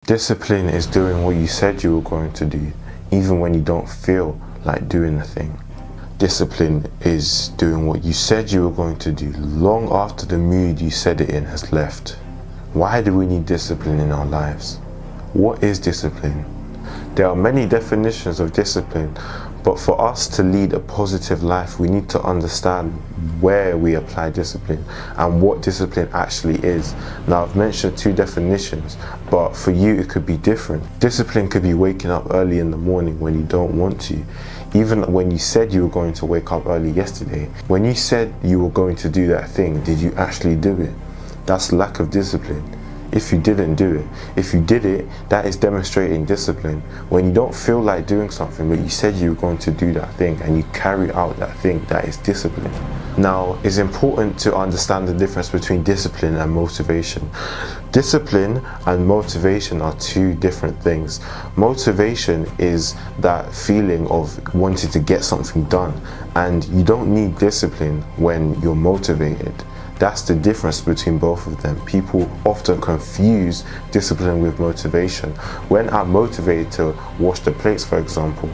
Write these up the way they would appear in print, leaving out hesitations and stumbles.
Discipline is doing what you said you were going to do, even when you don't feel like doing the thing. Discipline is doing what you said you were going to do long after the mood you said it in has left. Why do we need discipline in our lives? What is discipline? There are many definitions of discipline, but for us to lead a positive life, we need to understand where we apply discipline and what discipline actually is. Now, I've mentioned two definitions, but for you it could be different. Discipline could be waking up early in the morning when you don't want to. Even when you said you were going to wake up early yesterday, when you said you were going to do that thing, did you actually do it? That's lack of discipline. If you didn't do it. If you did it, that is demonstrating discipline. When you don't feel like doing something, but you said you were going to do that thing and you carry out that thing, that is discipline. Now, it's important to understand the difference between discipline and motivation. Discipline and motivation are two different things. Motivation is that feeling of wanting to get something done, and you don't need discipline when you're motivated. That's the difference between both of them. People often confuse discipline with motivation. When I'm motivated to wash the plates, for example,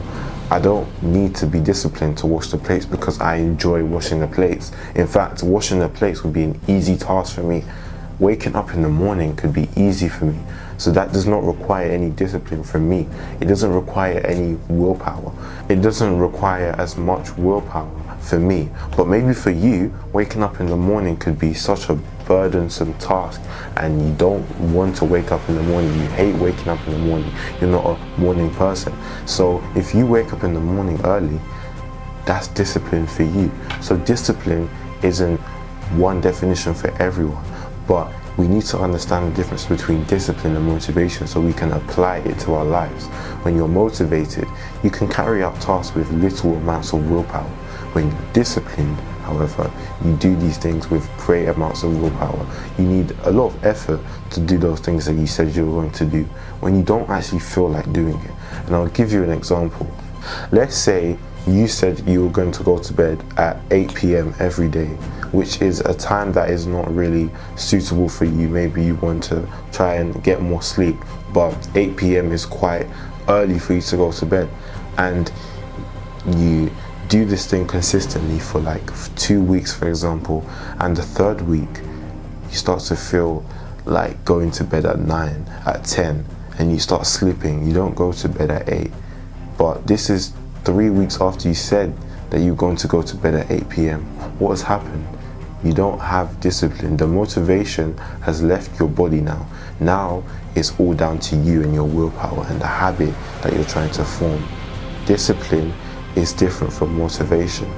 I don't need to be disciplined to wash the plates because I enjoy washing the plates. In fact, washing the plates would be an easy task for me. Waking up in the morning could be easy for me. So that does not require any discipline from me. It doesn't require any willpower. It doesn't require as much willpower for me. But maybe for you, waking up in the morning could be such a burdensome task and you don't want to wake up in the morning. You hate waking up in the morning. You're not a morning person. So if you wake up in the morning early, that's discipline for you. So discipline isn't one definition for everyone, but we need to understand the difference between discipline and motivation so we can apply it to our lives. When you're motivated, you can carry out tasks with little amounts of willpower. When you're disciplined, however, you do these things with great amounts of willpower. You need a lot of effort to do those things that you said you were going to do when you don't actually feel like doing it. And I'll give you an example. Let's say you said you were going to go to bed at 8 p.m. every day, which is a time that is not really suitable for you. Maybe you want to try and get more sleep, but 8 p.m. is quite early for you to go to bed. And you do this thing consistently for like 2 weeks, for example, and the third week you start to feel like going to bed at 9, at 10, and you start slipping. You don't go to bed at 8, but this is 3 weeks after you said that you're going to go to bed at 8 p.m. What has happened? You don't have discipline. The motivation has left your body now. Now it's all down to you and your willpower and the habit that you're trying to form. Discipline is different from motivation.